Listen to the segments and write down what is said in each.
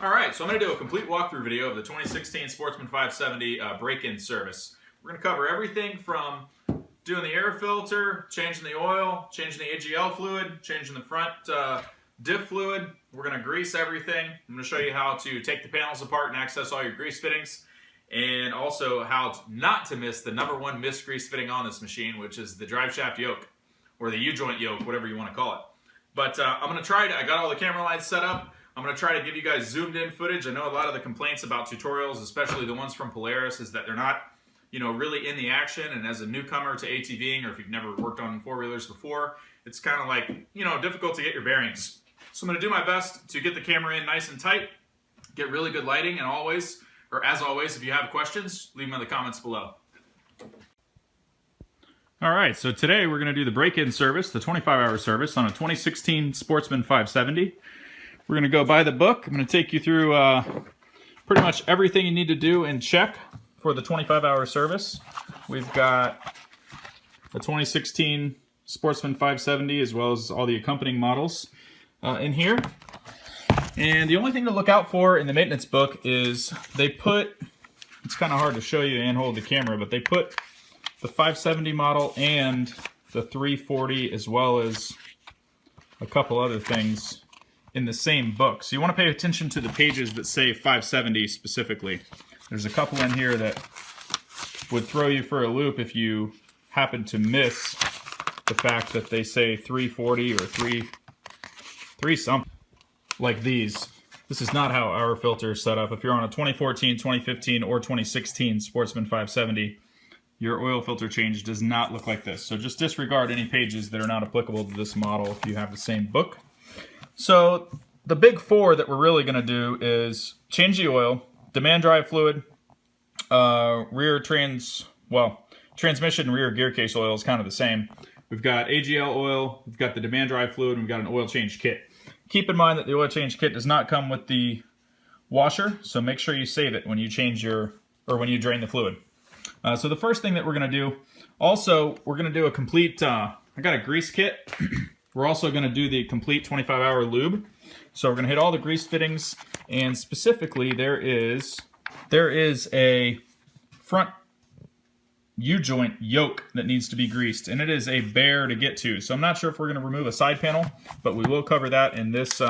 Alright, so I'm going to do a complete walkthrough video of the 2016 Sportsman 570 break-in service. We're going to cover everything from doing the air filter, changing the oil, changing the AGL fluid, changing the front diff fluid. We're going to grease everything. I'm going to show you how to take the panels apart and access all your grease fittings, and also how not to miss the #1 missed grease fitting on this machine, which is the drive shaft yoke, or the U-joint yoke, whatever you want to call it. But I'm going to try to, I got all the camera lights set up. I'm going to try to give you guys zoomed in footage. I know a lot of the complaints about tutorials, especially the ones from Polaris, is that they're not, really in the action. And as a newcomer to ATVing, or if you've never worked on four-wheelers before, it's kind of like, difficult to get your bearings. So I'm going to do my best to get the camera in nice and tight, get really good lighting, and always, or as always, if you have questions, leave them in the comments below. Alright, so today we're going to do the break-in service, the 25-hour service on a 2016 Sportsman 570. We're going to go by the book. I'm going to take you through pretty much everything you need to do and check for the 25-hour service. We've got the 2016 Sportsman 570 as well as all the accompanying models in here. And the only thing to look out for in the maintenance book is they put, it's kind of hard to show you and hold the camera, but they put the 570 model and the 340 as well as a couple other things in the same book. So you want to pay attention to the pages that say 570 specifically. There's a couple in here that would throw you for a loop if you happen to miss the fact that they say 340 or 3 something, like these. This is not how our filter is set up. If you're on a 2014, 2015, or 2016 Sportsman 570, your oil filter change does not look like this. So just disregard any pages that are not applicable to this model if you have the same book. So the big four that we're really going to do is change the oil, demand drive fluid, transmission and rear gear case oil is kind of the same. We've got AGL oil, we've got the demand drive fluid, and we've got an oil change kit. Keep in mind that the oil change kit does not come with the washer, so make sure you save it when you change when you drain the fluid. So the first thing that we're going to do, also we're going to do a complete, I got a grease kit. We're also going to do the complete 25-hour lube. So we're going to hit all the grease fittings, and specifically there is a front U-joint yoke that needs to be greased, and it is a bear to get to. So I'm not sure if we're going to remove a side panel, but we will cover that in this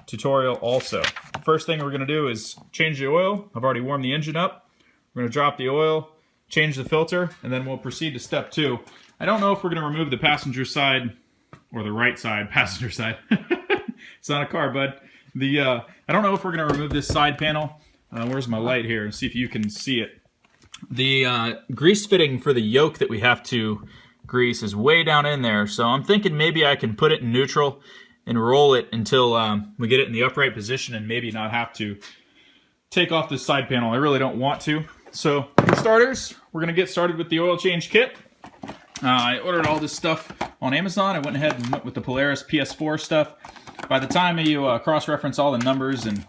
tutorial also. First thing we're going to do is change the oil. I've already warmed the engine up. We're going to drop the oil, change the filter, and then we'll proceed to step 2. I don't know if we're going to remove the passenger side, or the right side, passenger side. It's not a car, bud. I don't know if we're going to remove this side panel. Where's my light here? See if you can see it. The grease fitting for the yoke that we have to grease is way down in there. So I'm thinking maybe I can put it in neutral and roll it until we get it in the upright position and maybe not have to take off this side panel. I really don't want to. So for starters, we're going to get started with the oil change kit. I ordered all this stuff on Amazon. I went ahead and went with the Polaris PS4 stuff. By the time you cross-reference all the numbers and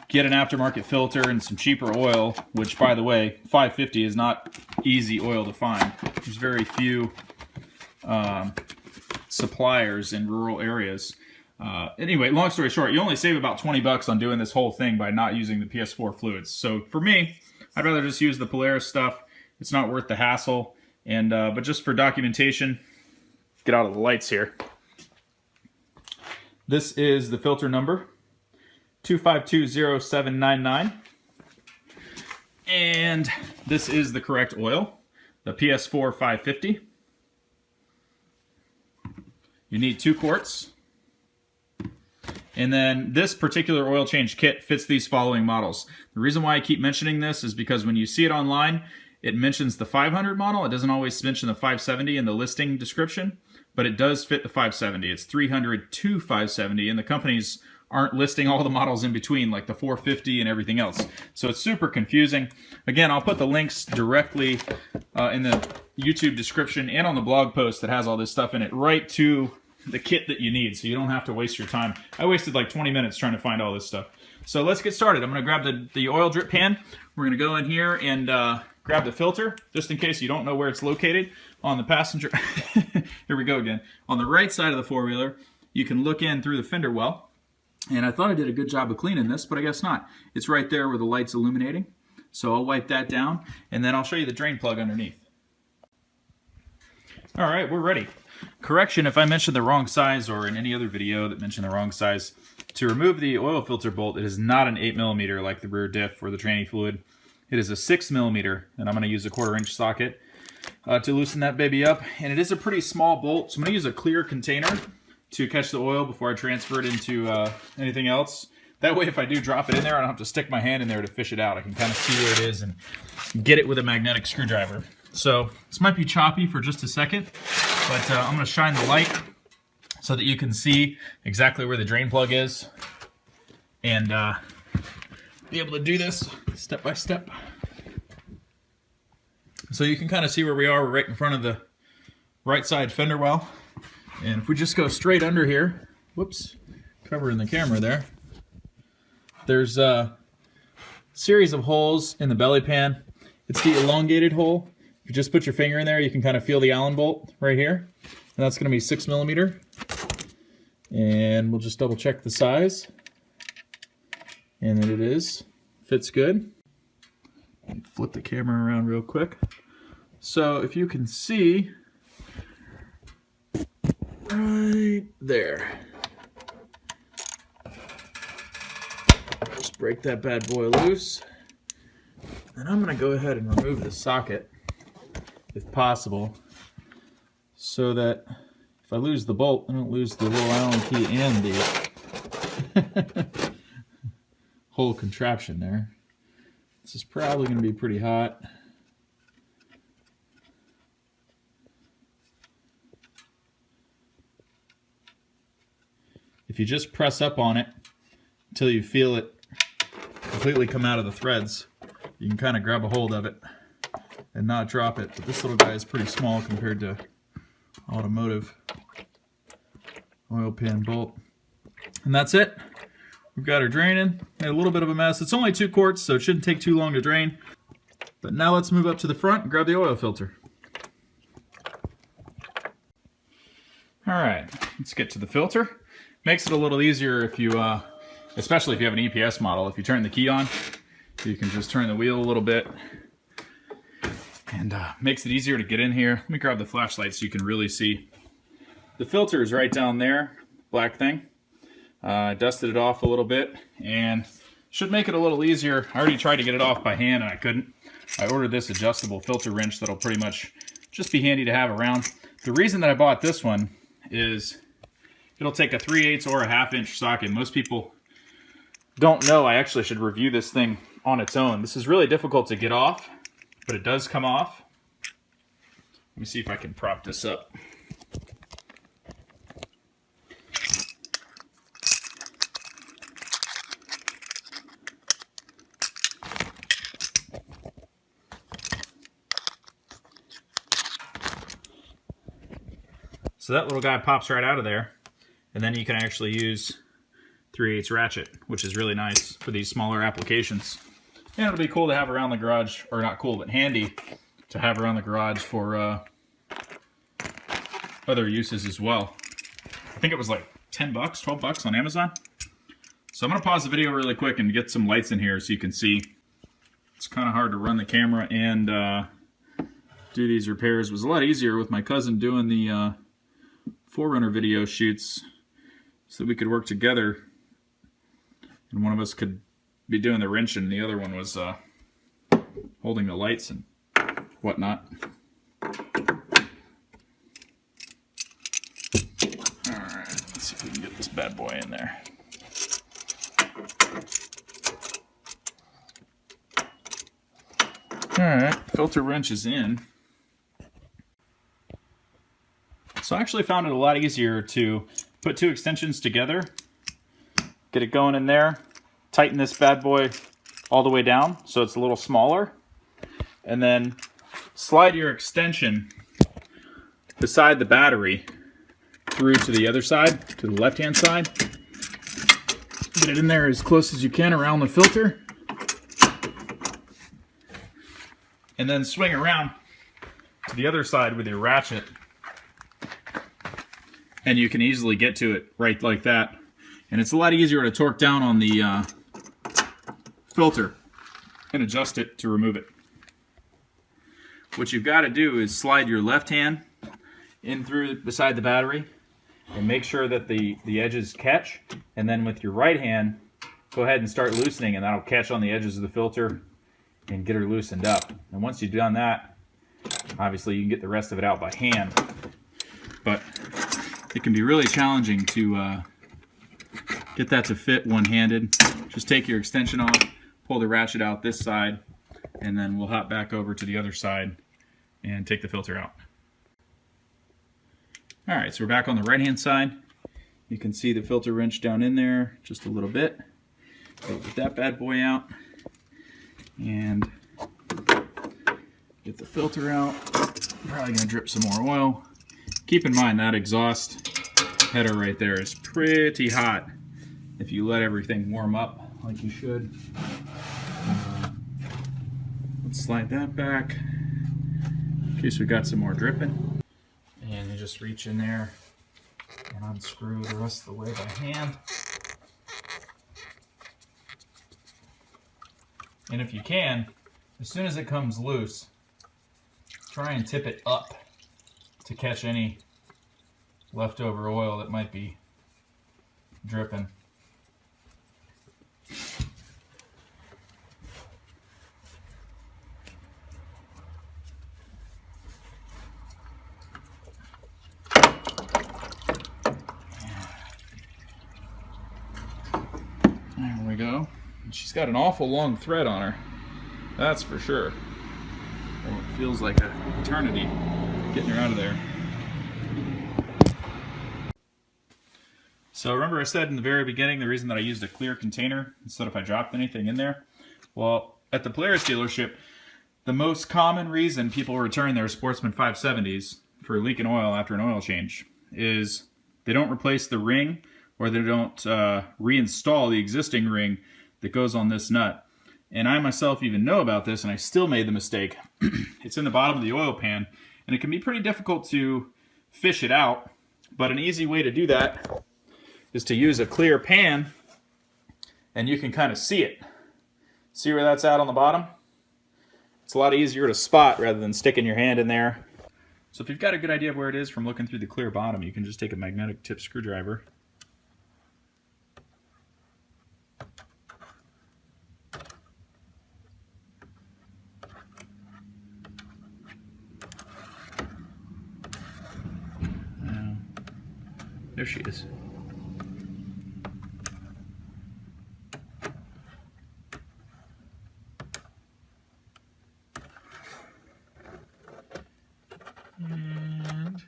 get an aftermarket filter and some cheaper oil, which, by the way, 550 is not easy oil to find. There's very few suppliers in rural areas. Anyway, long story short, you only save about 20 bucks on doing this whole thing by not using the PS4 fluids. So for me, I'd rather just use the Polaris stuff. It's not worth the hassle. And but just for documentation, get out of the lights here. This is the filter number 2520799, and this is the correct oil, the PS4 550. You need 2 quarts, and then this particular oil change kit fits these following models. The reason why I keep mentioning this is because when you see it online, it mentions the 500 model. It doesn't always mention the 570 in the listing description, but it does fit the 570. It's 300 to 570, and the companies aren't listing all the models in between, like the 450 and everything else. So it's super confusing. Again, I'll put the links directly in the YouTube description and on the blog post that has all this stuff in it, right to the kit that you need, so you don't have to waste your time. I wasted like 20 minutes trying to find all this stuff. So let's get started. I'm going to grab the oil drip pan. We're going to go in here and grab the filter, just in case you don't know where it's located. On the passenger, here we go again. On the right side of the four-wheeler, you can look in through the fender well, And I thought I did a good job of cleaning this, but I guess not. It's right there where the light's illuminating. So I'll wipe that down, and then I'll show you the drain plug underneath. All right, we're ready. Correction, if I mentioned the wrong size, or in any other video that mentioned the wrong size, to remove the oil filter bolt, it is not an 8mm like the rear diff or the tranny fluid. It is a 6mm, and I'm going to use a 1/4-inch socket to loosen that baby up. And it is a pretty small bolt, so I'm going to use a clear container to catch the oil before I transfer it into anything else. That way, if I do drop it in there, I don't have to stick my hand in there to fish it out. I can kind of see where it is and get it with a magnetic screwdriver. So this might be choppy for just a second, but I'm going to shine the light so that you can see exactly where the drain plug is and be able to do this step by step. So you can kind of see where we are. We're right in front of the right side fender well. And if we just go straight under here, whoops, covering the camera there, there's a series of holes in the belly pan. It's the elongated hole. If you just put your finger in there, you can kind of feel the Allen bolt right here. And that's going to be 6mm. And we'll just double check the size. And then it is. Fits good. Flip the camera around real quick. So if you can see, right there. Just break that bad boy loose. And I'm going to go ahead and remove the socket, if possible, so that if I lose the bolt, I don't lose the little Allen key and the whole contraption there. This is probably going to be pretty hot. If you just press up on it until you feel it completely come out of the threads, you can kind of grab a hold of it and not drop it. But this little guy is pretty small compared to automotive oil pan bolt. And that's it. We've got our drain in. Made a little bit of a mess. It's only 2 quarts, so it shouldn't take too long to drain. But now let's move up to the front and grab the oil filter. All right, let's get to the filter. Makes it a little easier if you, especially if you have an EPS model. If you turn the key on, you can just turn the wheel a little bit. And makes it easier to get in here. Let me grab the flashlight so you can really see. The filter is right down there, black thing. I dusted it off a little bit and should make it a little easier. I already tried to get it off by hand and I couldn't. I ordered this adjustable filter wrench that'll pretty much just be handy to have around. The reason that I bought this one is it'll take a 3/8 or a 1/2 inch socket. Most people don't know I actually should review this thing on its own. This is really difficult to get off, but it does come off. Let me see if I can prop this up. So that little guy pops right out of there, and then you can actually use 3/8 ratchet, which is really nice for these smaller applications. And it'll be cool to have around the garage, or not cool, but handy to have around the garage for other uses as well. I think it was like 10 bucks, 12 bucks on Amazon. So I'm gonna pause the video really quick and get some lights in here so you can see. It's kind of hard to run the camera and do these repairs. It was a lot easier with my cousin doing the Forerunner video shoots so that we could work together. And one of us could be doing the wrenching and the other one was holding the lights and whatnot. Alright, let's see if we can get this bad boy in there. Alright, filter wrench is in. So I actually found it a lot easier to put 2 extensions together, get it going in there, tighten this bad boy all the way down so it's a little smaller, and then slide your extension beside the battery through to the other side, to the left-hand side. Get it in there as close as you can around the filter, and then swing around to the other side with your ratchet. And you can easily get to it right like that And it's a lot easier to torque down on the filter and adjust it to remove it. What you've got to do is slide your left hand in through beside the battery and make sure that the edges catch, and then with your right hand go ahead and start loosening, and that'll catch on the edges of the filter and get her loosened up. And once you've done that, obviously you can get the rest of it out by hand, but it can be really challenging to get that to fit one-handed. Just take your extension off, pull the ratchet out this side, and then we'll hop back over to the other side and take the filter out. Alright, so we're back on the right hand side. You can see the filter wrench down in there just a little bit. So get that bad boy out and get the filter out. Probably gonna drip some more oil. Keep in mind that exhaust header right there is pretty hot if you let everything warm up like you should. Let's slide that back in case we got some more dripping. And you just reach in there and unscrew the rest of the way by hand. And if you can, as soon as it comes loose, try and tip it up to catch any leftover oil that might be dripping. There we go. And she's got an awful long thread on her, that's for sure. Oh, it feels like an eternity getting her out of there. So remember I said in the very beginning the reason that I used a clear container instead if I dropped anything in there? Well, at the Polaris dealership, the most common reason people return their Sportsman 570s for leaking oil after an oil change is they don't replace the ring, or they don't reinstall the existing ring that goes on this nut. And I myself even know about this, and I still made the mistake. It's in the bottom of the oil pan, and it can be pretty difficult to fish it out, but an easy way to do that is to use a clear pan, and you can kind of see it. See where that's at on the bottom? It's a lot easier to spot rather than sticking your hand in there. So if you've got a good idea of where it is from looking through the clear bottom, you can just take a magnetic tip screwdriver there she is. And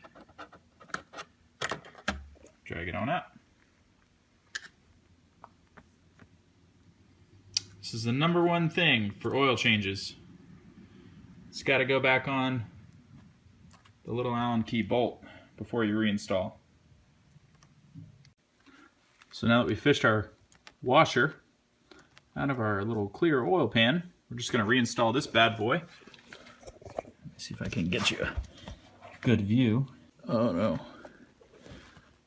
drag it on out. This is the #1 thing for oil changes. It's got to go back on the little Allen key bolt before you reinstall. So now that we fished our washer out of our little clear oil pan, we're just going to reinstall this bad boy. Let's see if I can get you a good view. Oh no.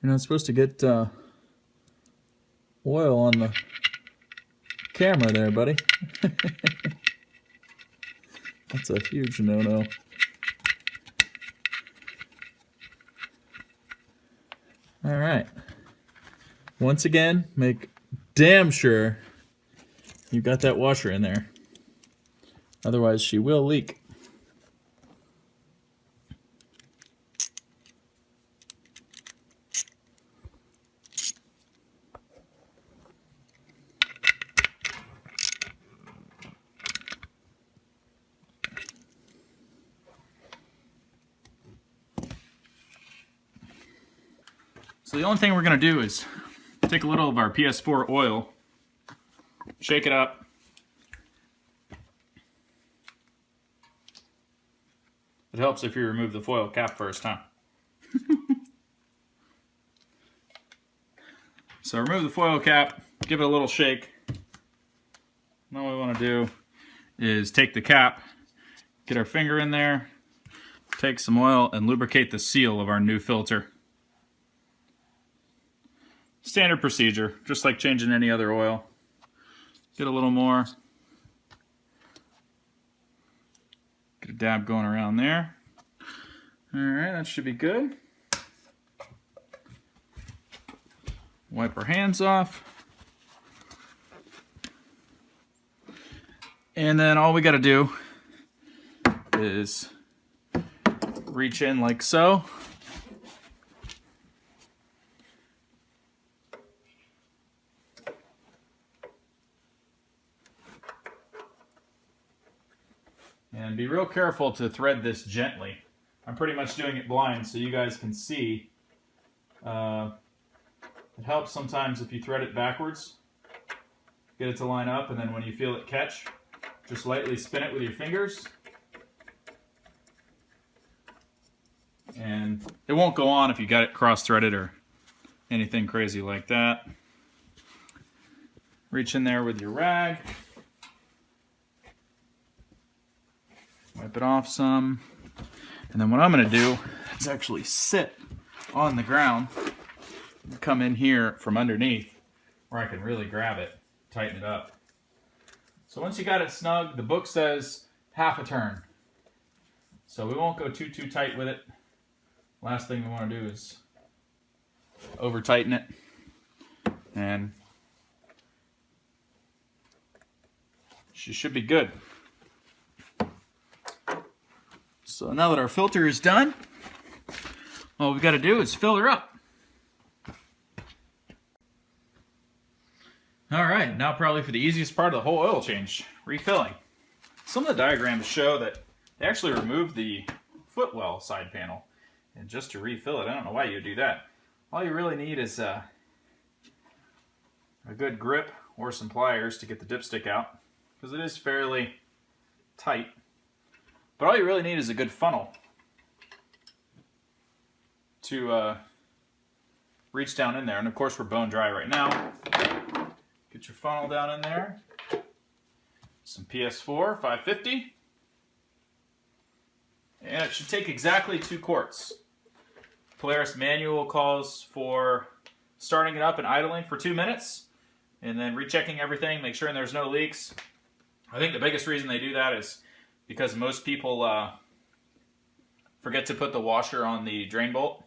You're not supposed to get oil on the camera there, buddy. That's a huge no-no. All right. Once again, make damn sure you got that washer in there. Otherwise, she will leak. So the only thing we're going to do is take a little of our PS4 oil, shake it up, it helps if you remove the foil cap first, huh? So remove the foil cap, give it a little shake. Now what we want to do is take the cap, get our finger in there, take some oil and lubricate the seal of our new filter. Standard procedure, just like changing any other oil. Get a little more. Get a dab going around there. All right, that should be good. Wipe our hands off. And then all we got to do is reach in like so. And be real careful to thread this gently. I'm pretty much doing it blind so you guys can see. It helps sometimes if you thread it backwards. Get it to line up, and then when you feel it catch, just lightly spin it with your fingers. And it won't go on if you got it cross-threaded or anything crazy like that. Reach in there with your rag. Wipe it off some. And then what I'm going to do is actually sit on the ground and come in here from underneath where I can really grab it, tighten it up. So once you got it snug, the book says half a turn. So we won't go too tight with it. Last thing we want to do is over tighten it. And she should be good. So now that our filter is done, all we've got to do is fill her up. All right, now probably for the easiest part of the whole oil change, refilling. Some of the diagrams show that they actually removed the footwell side panel. And just to refill it, I don't know why you would do that. All you really need is a good grip or some pliers to get the dipstick out, because it is fairly tight. But all you really need is a good funnel to reach down in there. And of course we're bone dry right now. Get your funnel down in there. Some PS4 550. And it should take exactly 2 quarts. Polaris manual calls for starting it up and idling for 2 minutes. And then rechecking everything, make sure there's no leaks. I think the biggest reason they do that is because most people forget to put the washer on the drain bolt.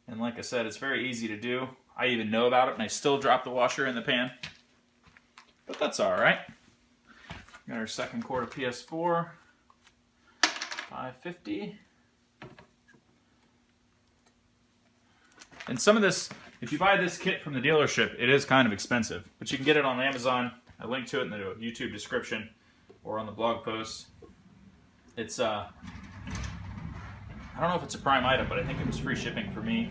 And like I said, it's very easy to do. I even know about it and I still drop the washer in the pan. But that's alright. Got our second quart of PS4. 550. And some of this, if you buy this kit from the dealership, it is kind of expensive. But you can get it on Amazon. I link to it in the YouTube description or on the blog post. It's, I don't know if it's a prime item, but I think it was free shipping for me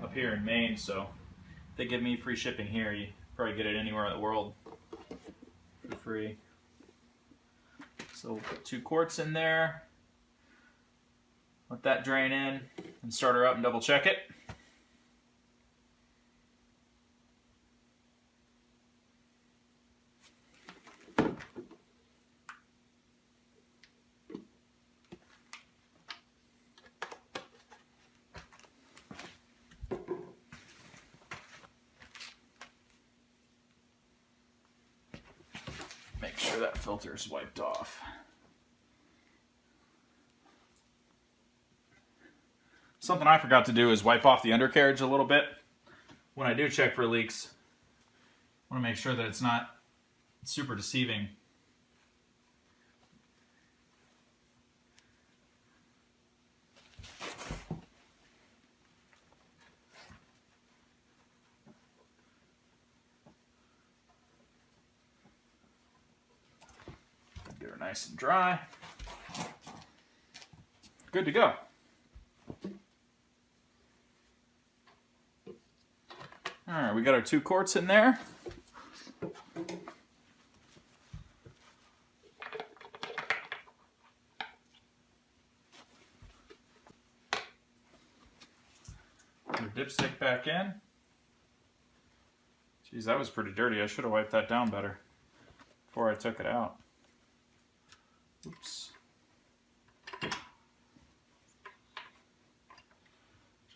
up here in Maine. So if they give me free shipping here, you probably get it anywhere in the world for free. So we'll put 2 quarts in there. Let that drain in and start her up and double check it. Make sure that filter is wiped off. Something I forgot to do is wipe off the undercarriage a little bit. When I do check for leaks, I want to make sure that it's not super deceiving. Get her nice and dry. Good to go. All right, we got our 2 quarts in there. Put our dipstick back in. Geez, that was pretty dirty. I should have wiped that down better before I took it out. Oops.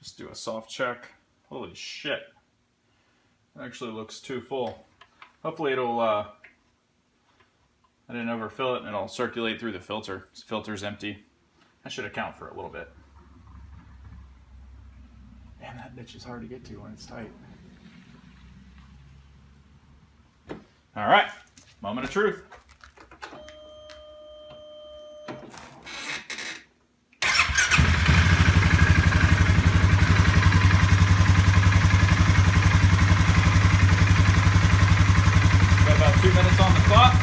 Just do a soft check. Holy shit. It actually looks too full. Hopefully it'll, I didn't overfill it and it'll circulate through the filter. This filter's empty. I should account for it a little bit. Man, that bitch is hard to get to when it's tight. All right, moment of truth. Got about 2 minutes on the clock.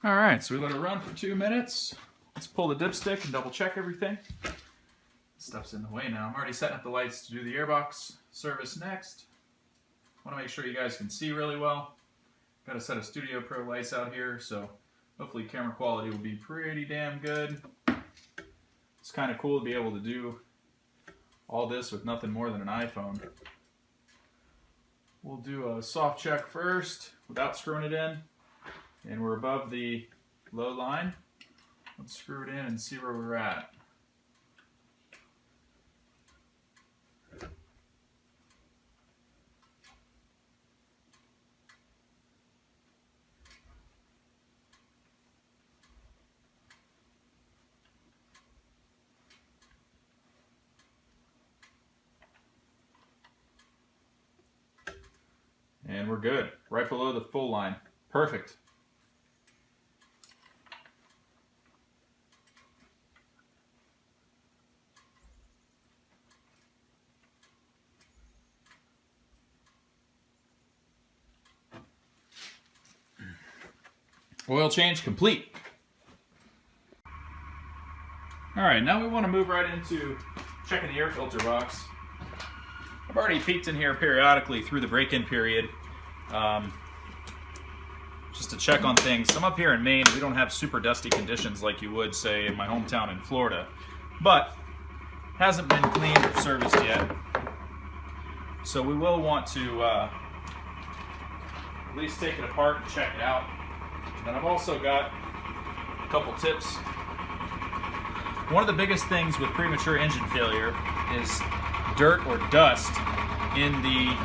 Alright, so we let it run for 2 minutes. Let's pull the dipstick and double check everything. Stuff's in the way now. I'm already setting up the lights to do the airbox service next. Want to make sure you guys can see really well. Got a set of Studio Pro lights out here, so hopefully camera quality will be pretty damn good. It's kind of cool to be able to do all this with nothing more than an iPhone. We'll do a soft check first without screwing it in. And we're above the low line. Let's screw it in and see where we're at. And we're good. Right below the full line. Perfect. Oil change complete. Alright, now we want to move right into checking the air filter box. I've already peeked in here periodically through the break-in period, just to check on things. I'm up here in Maine. We don't have super dusty conditions like you would, say, in my hometown in Florida. But hasn't been cleaned or serviced yet. So we will want to at least take it apart and check it out. And I've also got a couple tips. One of the biggest things with premature engine failure is dirt or dust in the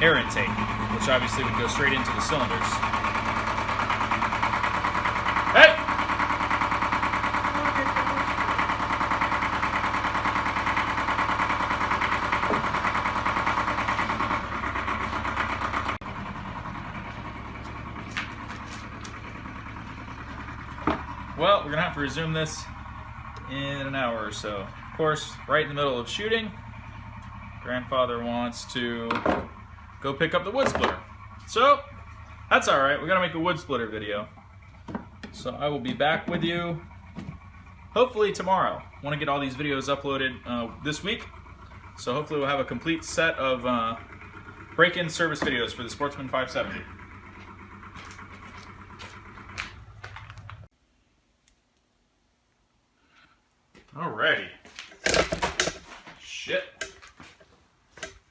air intake, which obviously would go straight into the cylinders. Hey! Well, we're going to have to resume this in an hour or so. Of course, right in the middle of shooting, grandfather wants to go pick up the wood splitter. So, that's alright. We're going to make a wood splitter video. So I will be back with you hopefully tomorrow. I want to get all these videos uploaded this week. So hopefully we'll have a complete set of break-in service videos for the Sportsman 570. Alrighty. Shit.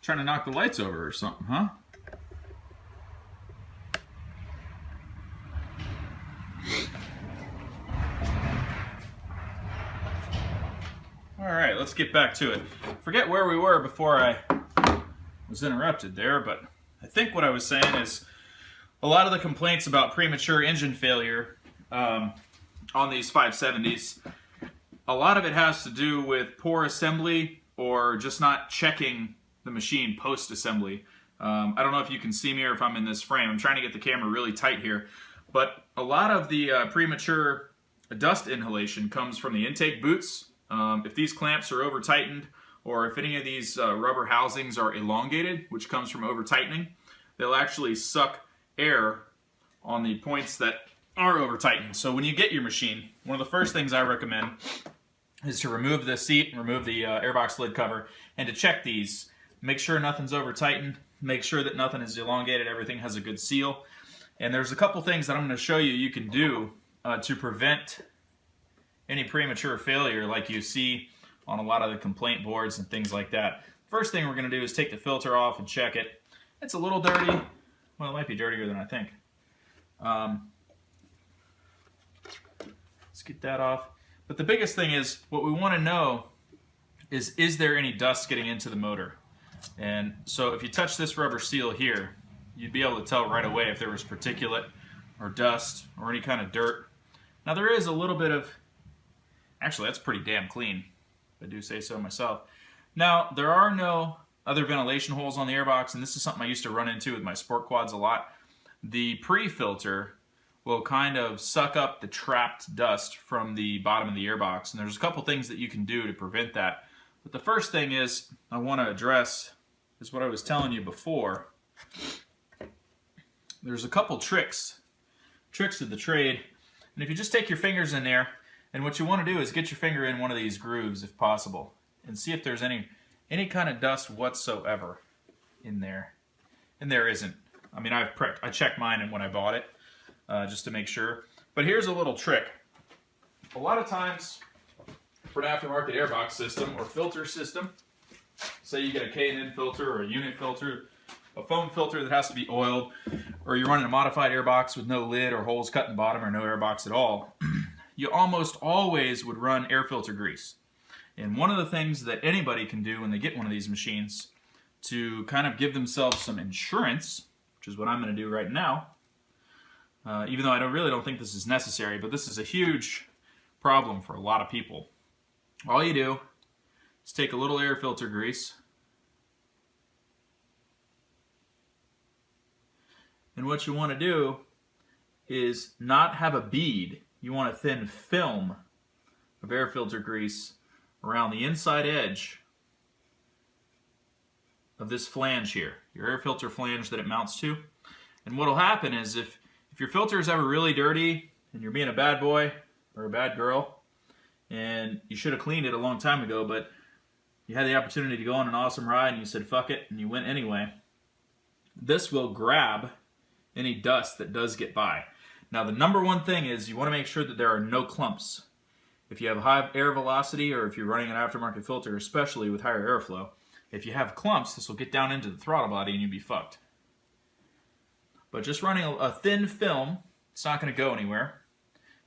Trying to knock the lights over or something, huh? Alright, let's get back to it. Forget where we were before I was interrupted there, but I think what I was saying is a lot of the complaints about premature engine failure on these 570s, a lot of it has to do with poor assembly or just not checking the machine post-assembly. I don't know if you can see me or if I'm in this frame. I'm trying to get the camera really tight here. But a lot of the premature dust inhalation comes from the intake boots. If these clamps are over-tightened or if any of these rubber housings are elongated, which comes from over-tightening, they'll actually suck air on the points that are over-tightened. So when you get your machine, one of the first things I recommend is to remove the seat and remove the airbox lid cover and to check these. Make sure nothing's over-tightened. Make sure that nothing is elongated. Everything has a good seal. And there's a couple things that I'm going to show you can do to prevent any premature failure like you see on a lot of the complaint boards and things like that. First thing we're going to do is take the filter off and check it. It's a little dirty. Well, it might be dirtier than I think. Let's get that off. But the biggest thing is, what we want to know is there any dust getting into the motor? And so if you touch this rubber seal here, you'd be able to tell right away if there was particulate or dust or any kind of dirt. Now there is a little bit of, actually that's pretty damn clean, if I do say so myself. Now there are no other ventilation holes on the airbox, and this is something I used to run into with my sport quads a lot. The pre-filter will kind of suck up the trapped dust from the bottom of the airbox, and there's a couple things that you can do to prevent that. But the first thing is I want to address is what I was telling you before. There's a couple tricks of the trade, and if you just take your fingers in there, and what you want to do is get your finger in one of these grooves if possible, and see if there's any kind of dust whatsoever in there. And there isn't. I mean, I checked mine when I bought it just to make sure. But here's a little trick. A lot of times for an aftermarket airbox system or filter system, say you get a K&N filter or a unit filter, a foam filter that has to be oiled, or you're running a modified airbox with no lid or holes cut in the bottom or no airbox at all, you almost always would run air filter grease. And one of the things that anybody can do when they get one of these machines to kind of give themselves some insurance, which is what I'm going to do right now, even though I really don't think this is necessary, but this is a huge problem for a lot of people. All you do is take a little air filter grease, and what you want to do is not have a bead. You want a thin film of air filter grease around the inside edge of this flange here, your air filter flange that it mounts to. And what will happen is if your filter is ever really dirty and you're being a bad boy or a bad girl and you should have cleaned it a long time ago, but you had the opportunity to go on an awesome ride and you said fuck it and you went anyway, this will grab any dust that does get by. Now the number one thing is you want to make sure that there are no clumps. If you have high air velocity, or if you're running an aftermarket filter, especially with higher airflow, if you have clumps, this will get down into the throttle body and you'll be fucked. But just running a thin film, it's not going to go anywhere.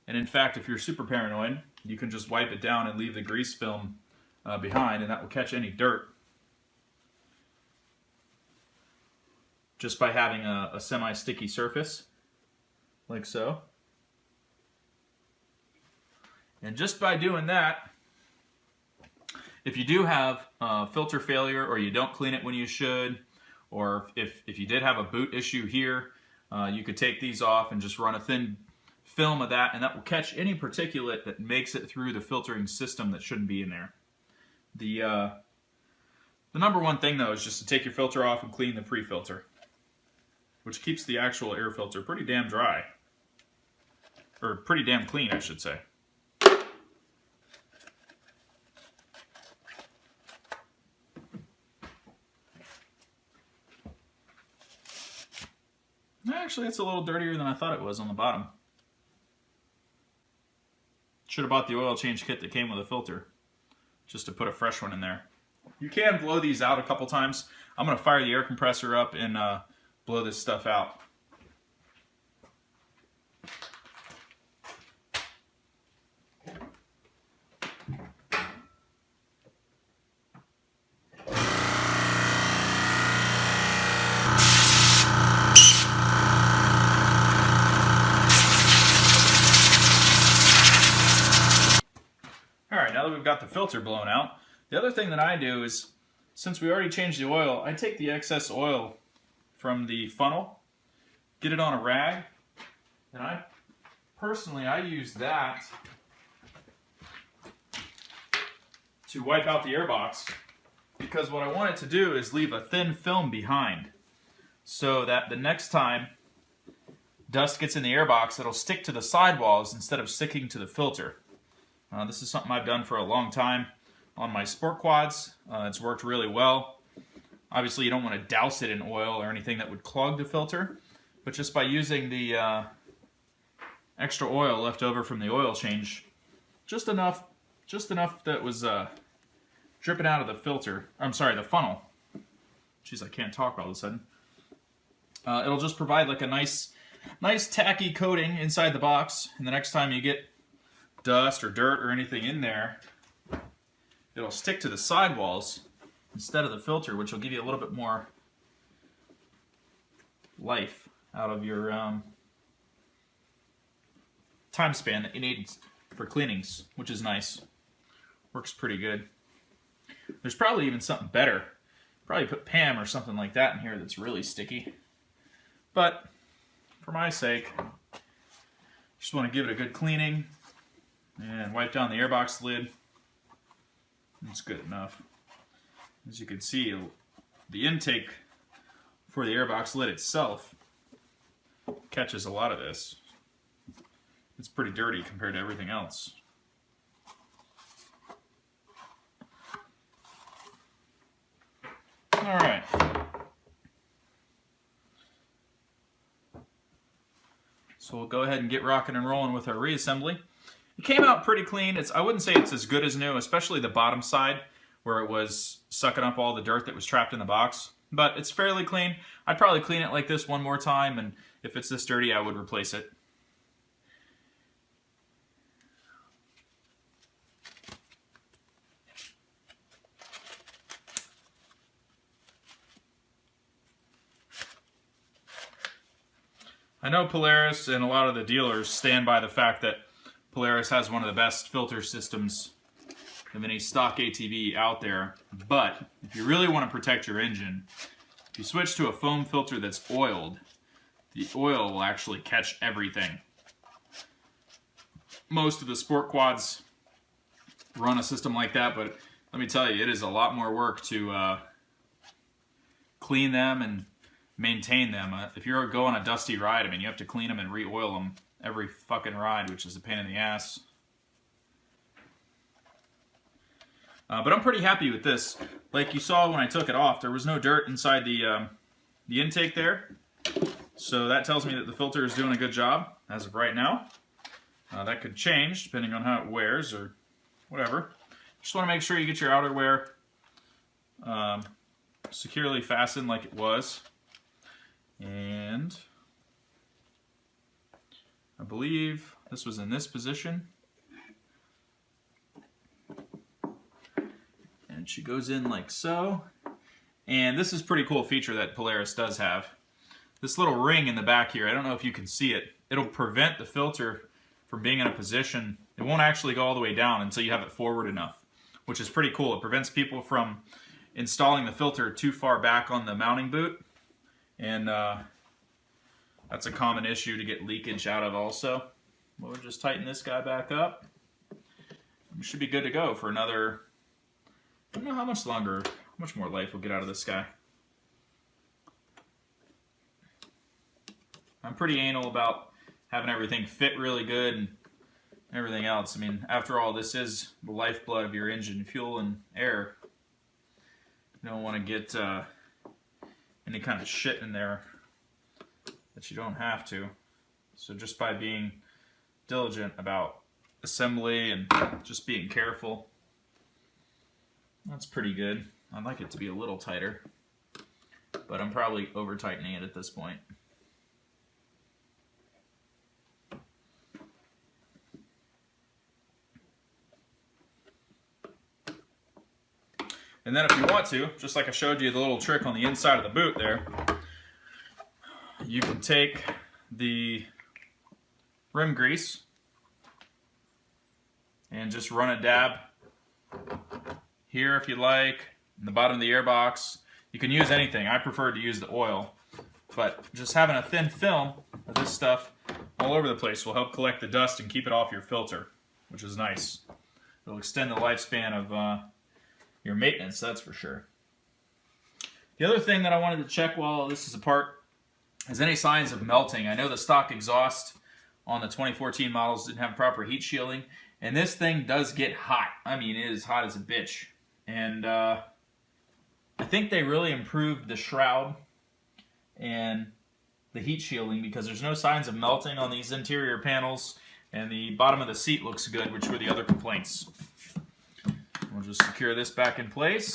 And in fact, if you're super paranoid, you can just wipe it down and leave the grease film behind, and that will catch any dirt just by having a semi-sticky surface, like so. And just by doing that, if you do have filter failure, or you don't clean it when you should, or if you did have a boot issue here, you could take these off and just run a thin film of that, and that will catch any particulate that makes it through the filtering system that shouldn't be in there. The number one thing though is just to take your filter off and clean the pre-filter, which keeps the actual air filter pretty damn dry, or pretty damn clean, I should say. Actually, it's a little dirtier than I thought it was on the bottom. Should have bought the oil change kit that came with a filter, just to put a fresh one in there. You can blow these out a couple times. I'm going to fire the air compressor up and blow this stuff out. Now that we've got the filter blown out, the other thing that I do is, since we already changed the oil, I take the excess oil from the funnel, get it on a rag, and I use that to wipe out the airbox, because what I want it to do is leave a thin film behind, so that the next time dust gets in the airbox, it'll stick to the sidewalls instead of sticking to the filter. This is something I've done for a long time on my sport quads. It's worked really well. Obviously, you don't want to douse it in oil or anything that would clog the filter, but just by using the extra oil left over from the oil change just enough that was dripping out of the filter. I'm sorry, the funnel. Jeez, I can't talk all of a sudden. It'll just provide like a nice tacky coating inside the box, and the next time you get dust or dirt or anything in there, it'll stick to the sidewalls instead of the filter, which will give you a little bit more life out of your time span that you need for cleanings, which is nice. Works pretty good. There's probably even something better. Probably put Pam or something like that in here that's really sticky. But for my sake, just want to give it a good cleaning and wipe down the airbox lid. It's good enough. As you can see, the intake for the airbox lid itself catches a lot of this. It's pretty dirty compared to everything else. All right. So we'll go ahead and get rocking and rolling with our reassembly. It came out pretty clean. I wouldn't say it's as good as new, especially the bottom side where it was sucking up all the dirt that was trapped in the box. But it's fairly clean. I'd probably clean it like this one more time, and if it's this dirty, I would replace it. I know Polaris and a lot of the dealers stand by the fact that Polaris has one of the best filter systems of any stock ATV out there, but if you really want to protect your engine, if you switch to a foam filter that's oiled, the oil will actually catch everything. Most of the sport quads run a system like that, but let me tell you, it is a lot more work to clean them and maintain them. If you're going a dusty ride, I mean, you have to clean them and re-oil them every fucking ride, which is a pain in the ass. But I'm pretty happy with this. Like you saw when I took it off, there was no dirt inside the intake there. So that tells me that the filter is doing a good job as of right now. That could change depending on how it wears or whatever. Just want to make sure you get your outerwear securely fastened like it was. And I believe this was in this position. And she goes in like so. And this is a pretty cool feature that Polaris does have. This little ring in the back here, I don't know if you can see it. It'll prevent the filter from being in a position. It won't actually go all the way down until you have it forward enough, which is pretty cool. It prevents people from installing the filter too far back on the mounting boot. And that's a common issue to get leakage out of also. We'll just tighten this guy back up. We should be good to go for another, I don't know how much longer, how much more life we'll get out of this guy. I'm pretty anal about having everything fit really good and everything else. I mean, after all, this is the lifeblood of your engine, fuel and air. You don't want to get any kind of shit in there that you don't have to. So just by being diligent about assembly and just being careful, that's pretty good. I'd like it to be a little tighter, but I'm probably over tightening it at this point. And then if you want to, just like I showed you the little trick on the inside of the boot there, you can take the rim grease and just run a dab here if you like, in the bottom of the airbox. You can use anything. I prefer to use the oil, but just having a thin film of this stuff all over the place will help collect the dust and keep it off your filter, which is nice. It'll extend the lifespan of your maintenance, that's for sure. The other thing that I wanted to check while this is apart is any signs of melting. I know the stock exhaust on the 2014 models didn't have proper heat shielding, and this thing does get hot. I mean, it is hot as a bitch. And I think they really improved the shroud and the heat shielding because there's no signs of melting on these interior panels, And the bottom of the seat looks good, which were the other complaints. We'll just secure this back in place.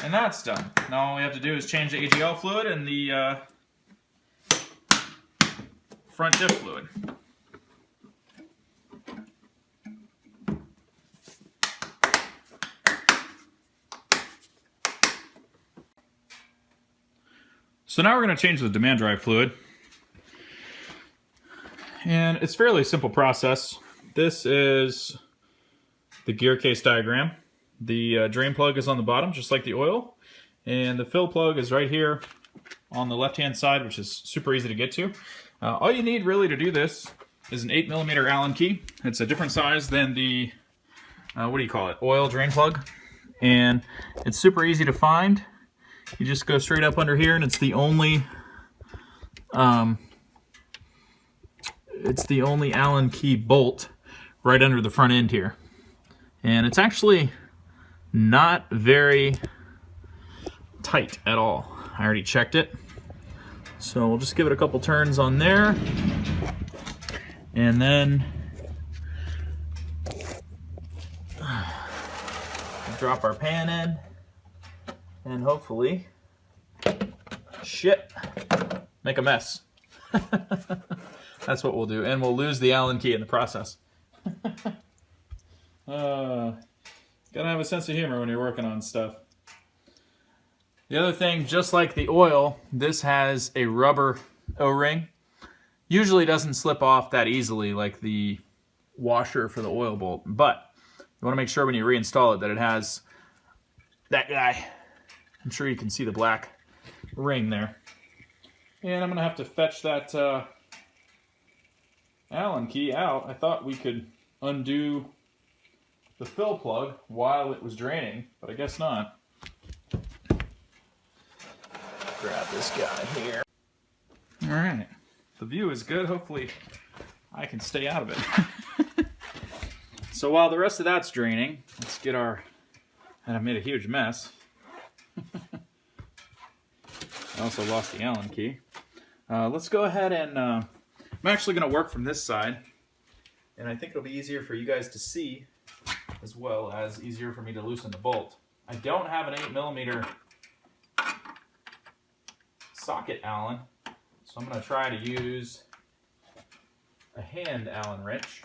And that's done. Now all we have to do is change the AGL fluid and the front diff fluid. So now we're going to change the demand drive fluid. And it's a fairly simple process. This is the gear case diagram. The drain plug is on the bottom, just like the oil. And the fill plug is right here on the left-hand side, which is super easy to get to. All you need really to do this is an 8mm Allen key. It's a different size than the, oil drain plug. And it's super easy to find. You just go straight up under here, and it's the only Allen key bolt right under the front end here. And it's actually not very tight at all. I already checked it. So we'll just give it a couple turns on there. And then drop our pan in. And hopefully, make a mess. That's what we'll do. And we'll lose the Allen key in the process. Gotta have a sense of humor when you're working on stuff. The other thing, just like the oil, this has a rubber O-ring. Usually doesn't slip off that easily like the washer for the oil bolt. But you want to make sure when you reinstall it that it has that guy. I'm sure you can see the black ring there. And I'm going to have to fetch that Allen key out. I thought we could undo the fill plug while it was draining, but I guess not. Grab this guy here. All right. The view is good. Hopefully I can stay out of it. So while the rest of that's draining, let's get our... And I made a huge mess. I also lost the Allen key. Let's go ahead and I'm actually going to work from this side, and I think it'll be easier for you guys to see as well as easier for me to loosen the bolt. I don't have an 8mm socket Allen, so I'm going to try to use a hand Allen wrench.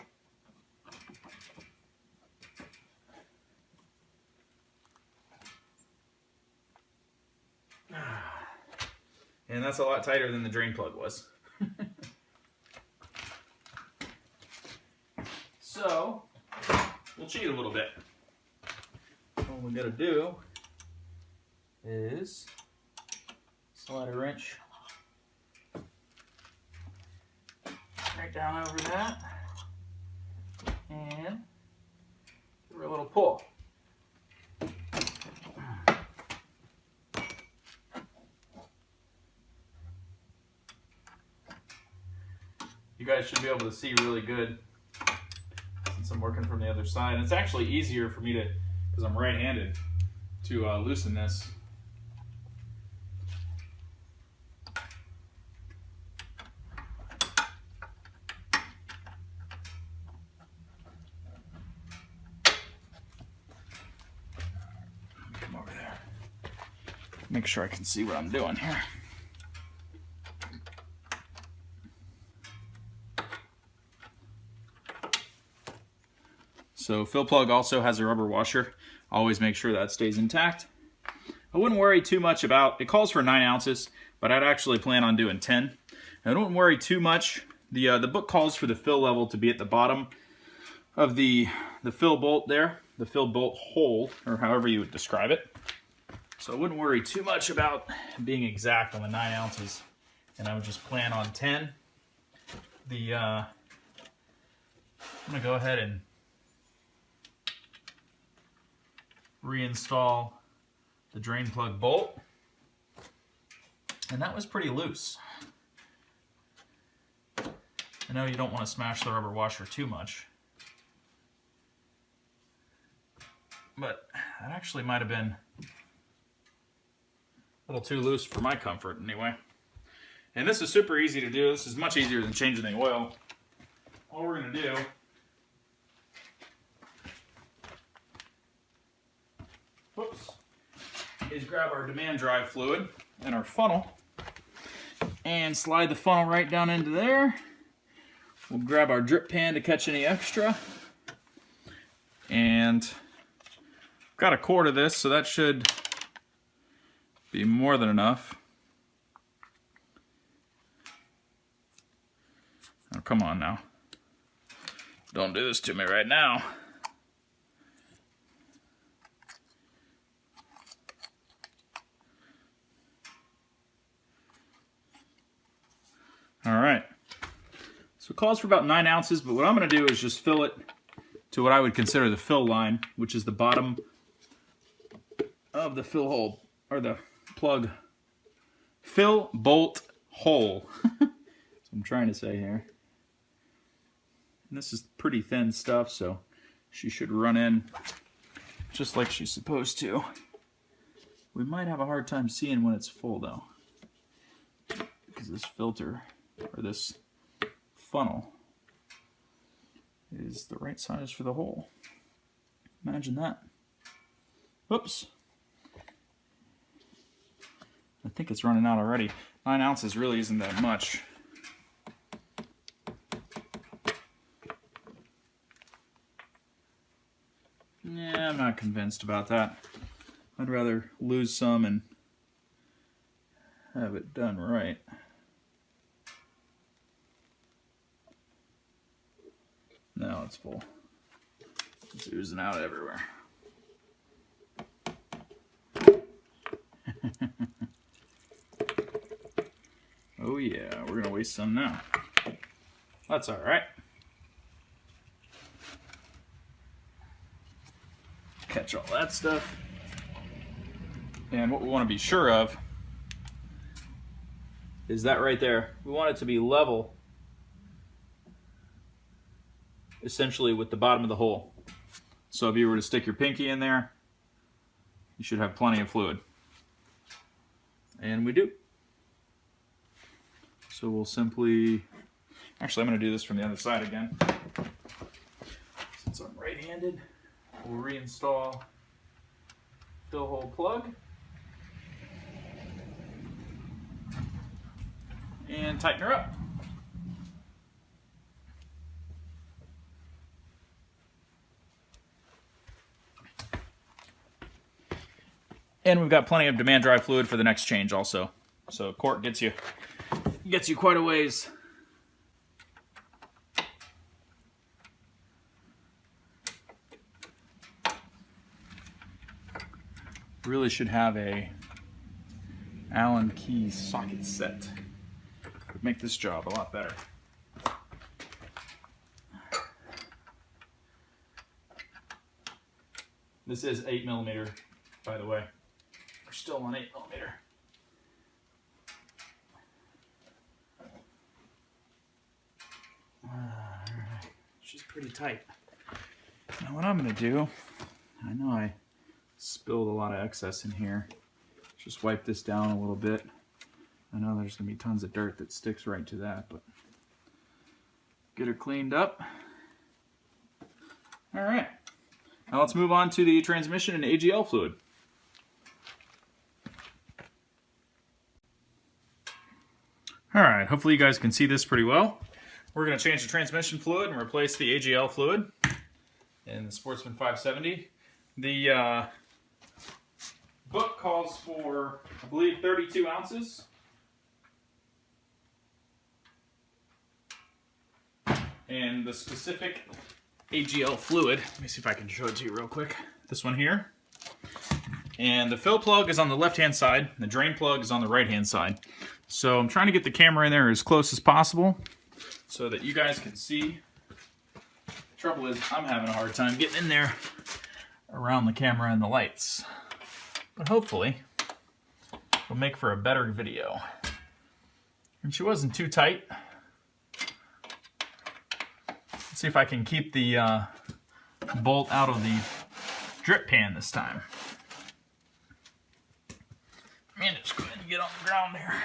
And that's a lot tighter than the drain plug was. So, we'll cheat a little bit. All we gotta do is slide a wrench right down over that and give her a little pull. You guys should be able to see really good since I'm working from the other side. And it's actually easier for me to, because I'm right-handed, to loosen this. Come over there. Make sure I can see what I'm doing here. So fill plug also has a rubber washer. Always make sure that stays intact. I wouldn't worry too much about, it calls for 9 ounces, but I'd actually plan on doing 10. I don't worry too much. The book calls for the fill level to be at the bottom of the fill bolt there, the fill bolt hole, or however you would describe it. So I wouldn't worry too much about being exact on the 9 ounces, and I would just plan on 10. I'm gonna go ahead and reinstall the drain plug bolt, and that was pretty loose. I know you don't want to smash the rubber washer too much, but that actually might have been a little too loose for my comfort anyway. And this is super easy to do. This is much easier than changing the oil. all we're going to do is grab our demand drive fluid and our funnel and slide the funnel right down into there. We'll grab our drip pan to catch any extra. And got a quart of this, so that should be more than enough. Oh, come on now. Don't do this to me right now. All right. So it calls for about 9 ounces, but what I'm going to do is just fill it to what I would consider the fill line, which is the bottom of the fill hole, or the plug. Fill bolt hole. That's what I'm trying to say here. And this is pretty thin stuff, so she should run in just like she's supposed to. We might have a hard time seeing when it's full, though, because this filter, or this funnel, is the right size for the hole. Imagine that. Whoops. I think it's running out already. 9 ounces really isn't that much. Yeah, I'm not convinced about that. I'd rather lose some and have it done right. Now it's full. It's oozing out everywhere. Oh yeah, we're gonna waste some now. That's all right. Catch all that stuff. And what we want to be sure of is that right there. We want it to be level, essentially with the bottom of the hole. So if you were to stick your pinky in there, you should have plenty of fluid. And we do. So we'll simply, actually I'm going to do this from the other side again. Since I'm right-handed, we'll reinstall fill hole plug. And tighten her up. And we've got plenty of demand drive fluid for the next change also. So a quart gets you quite a ways. Really should have a Allen key socket set. Would make this job a lot better. This is 8mm, by the way. We're still on 8mm. Alright, she's pretty tight. Now what I'm going to do, I know I spilled a lot of excess in here. Just wipe this down a little bit. I know there's going to be tons of dirt that sticks right to that, but get her cleaned up. Alright, now let's move on to the transmission and AGL fluid. Alright, hopefully you guys can see this pretty well. We're going to change the transmission fluid and replace the AGL fluid in the Sportsman 570. The book calls for, I believe, 32 ounces. And the specific AGL fluid, let me see if I can show it to you real quick. This one here. And the fill plug is on the left-hand side. The drain plug is on the right-hand side. So I'm trying to get the camera in there as close as possible so that you guys can see. The trouble is I'm having a hard time getting in there around the camera and the lights. But hopefully it'll make for a better video. And she wasn't too tight. Let's see if I can keep the bolt out of the drip pan this time. And just go ahead and get on the ground here.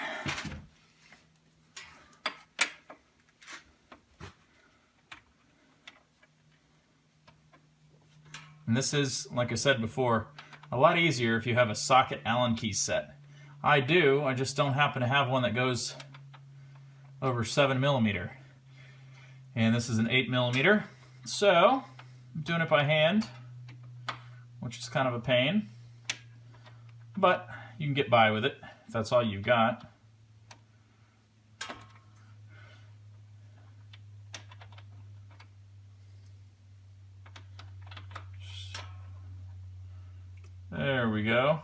And this is, like I said before, a lot easier if you have a socket Allen key set. I do, I just don't happen to have one that goes over 7mm. And this is an 8mm. So, I'm doing it by hand, which is kind of a pain. But you can get by with it if that's all you've got. There we go.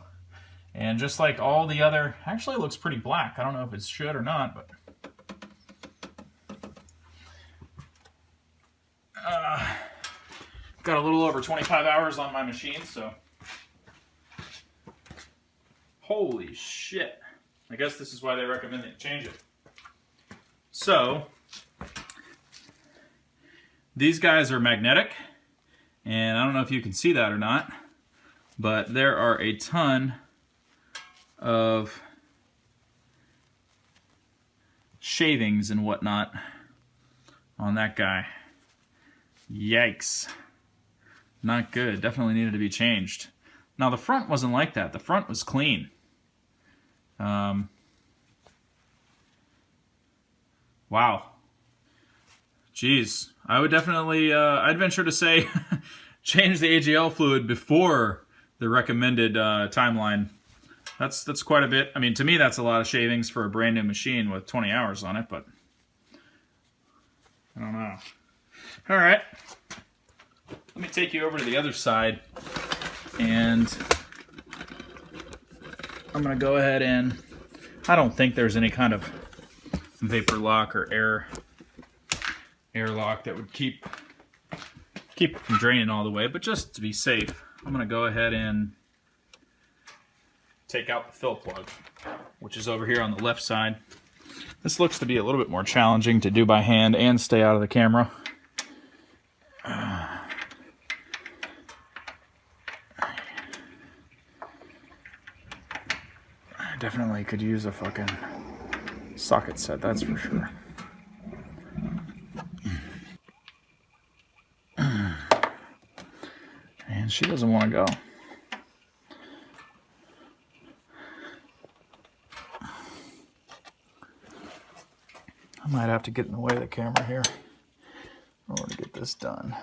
And just like all the other, actually it looks pretty black. I don't know if it should or not, but got a little over 25 hours on my machine, so holy shit. I guess this is why they recommend that you change it. So these guys are magnetic, and I don't know if you can see that or not, but there are a ton of shavings and whatnot on that guy. Yikes. Not good. Definitely needed to be changed. Now the front wasn't like that. The front was clean. Wow. Jeez. I would definitely, I'd venture to say, change the AGL fluid before the recommended timeline. That's quite a bit. I mean, to me, that's a lot of shavings for a brand new machine with 20 hours on it, but I don't know. All right. Let me take you over to the other side, and I'm going to go ahead and, I don't think there's any kind of vapor lock or air lock that would keep it from draining all the way, but just to be safe, I'm going to go ahead and take out the fill plug, which is over here on the left side. This looks to be a little bit more challenging to do by hand and stay out of the camera. I definitely could use a fucking socket set, that's for sure. And she doesn't want to go. I might have to get in the way of the camera here in order to get this done.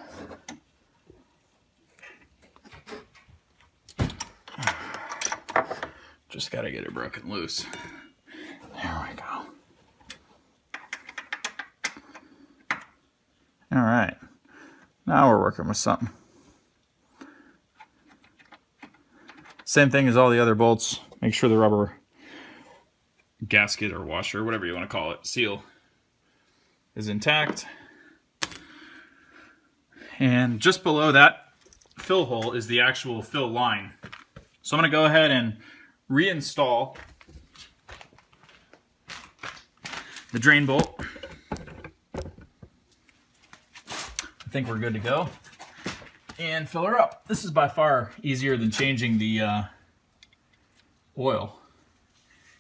Just got to get it broken loose. There we go. All right. Now we're working with something. Same thing as all the other bolts. Make sure the rubber gasket or washer, whatever you want to call it, seal, is intact. And just below that fill hole is the actual fill line. So I'm going to go ahead and reinstall the drain bolt. I think we're good to go. And fill her up. This is by far easier than changing the oil.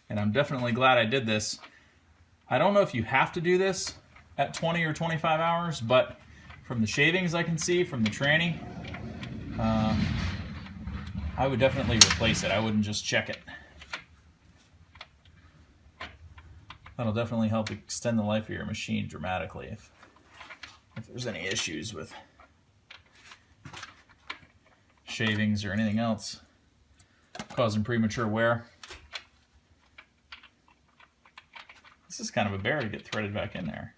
And I'm definitely glad I did this. I don't know if you have to do this at 20 or 25 hours, but from the shavings I can see, from the tranny, I would definitely replace it. I wouldn't just check it. That'll definitely help extend the life of your machine dramatically if there's any issues with shavings or anything else causing premature wear. This is kind of a bear to get threaded back in there.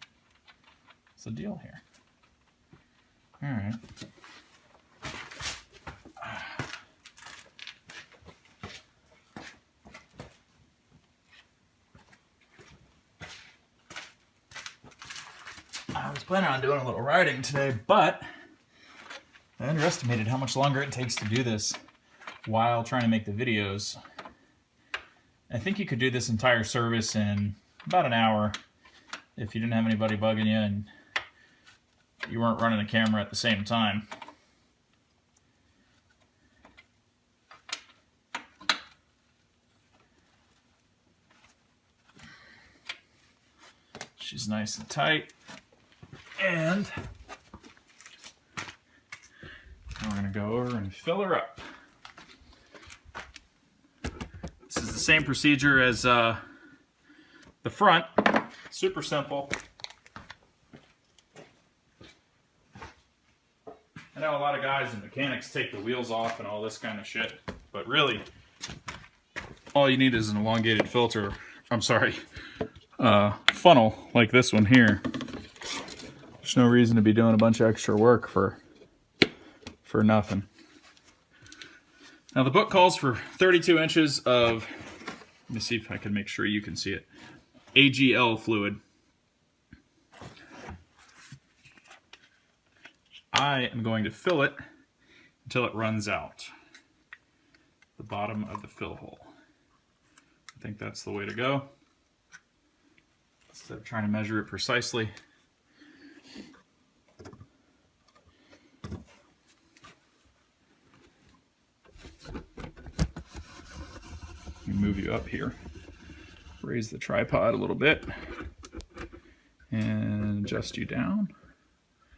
What's the deal here? All right. I was planning on doing a little riding today, but I underestimated how much longer it takes to do this while trying to make the videos. I think you could do this entire service in about an hour if you didn't have anybody bugging you and you weren't running a camera at the same time. She's nice and tight. And we're going to go over and fill her up. This is the same procedure as the front. Super simple. I know a lot of guys and mechanics take the wheels off and all this kind of shit, but really, all you need is an elongated filter. I'm sorry, funnel like this one here. There's no reason to be doing a bunch of extra work for nothing. Now the book calls for 32 inches of, let me see if I can make sure you can see it, AGL fluid. I am going to fill it until it runs out. The bottom of the fill hole. I think that's the way to go. Instead of trying to measure it precisely. Let me move you up here. Raise the tripod a little bit. And adjust you down.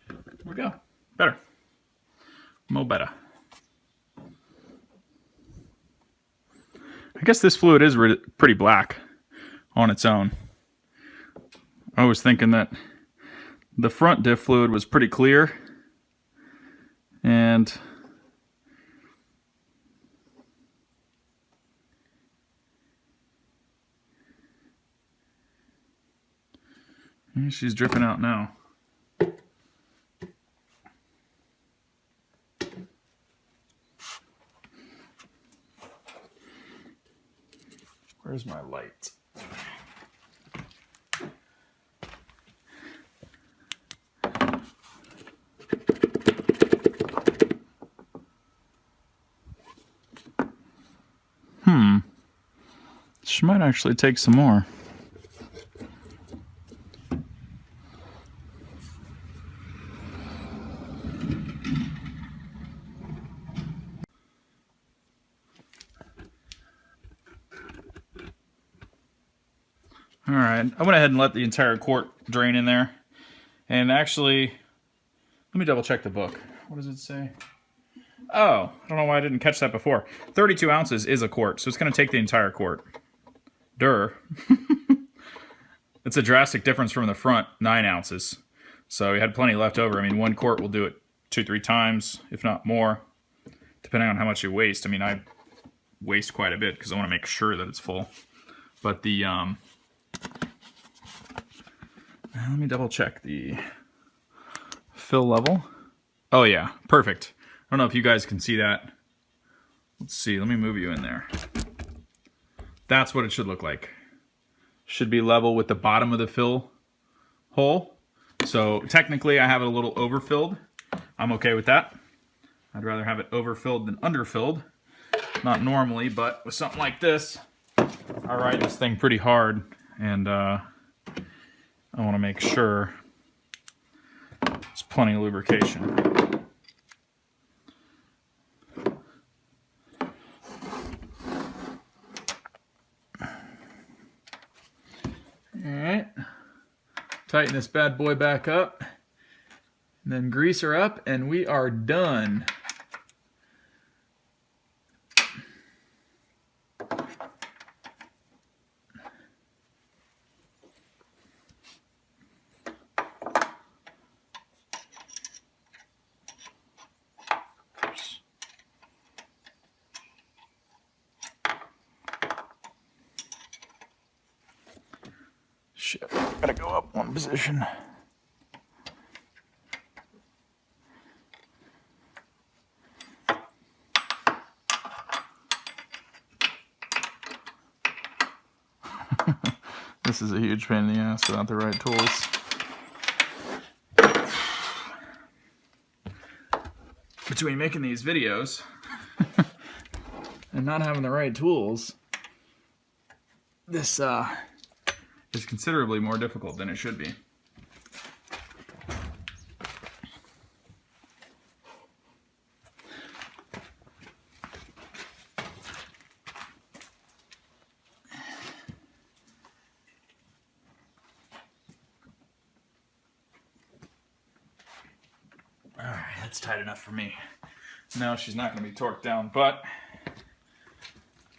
There we go. Better. Mo better. I guess this fluid is pretty black on its own. I was thinking that the front diff fluid was pretty clear. And she's dripping out now. Where's my light? She might actually take some more. All right, I went ahead and let the entire quart drain in there. And actually, let me double check the book. What does it say? Oh, I don't know why I didn't catch that before. 32 ounces is a quart, so it's going to take the entire quart. Durr. It's a drastic difference from the front, 9 ounces. So we had plenty left over. I mean, one quart will do it 2-3 times, if not more, depending on how much you waste. I mean, I waste quite a bit because I want to make sure that it's full. But the, let me double check the fill level. Oh yeah, perfect. I don't know if you guys can see that. Let's see, let me move you in there. That's what it should look like. Should be level with the bottom of the fill hole. So technically I have it a little overfilled. I'm okay with that. I'd rather have it overfilled than underfilled. Not normally, but with something like this, I ride this thing pretty hard, and I want to make sure there's plenty of lubrication. Alright, tighten this bad boy back up, and then grease her up, and we are done. Shit, gotta go up one position. This is a huge pain in the ass without the right tools. Between making these videos and not having the right tools, this is considerably more difficult than it should be. All right, that's tight enough for me. No, she's not going to be torqued down, but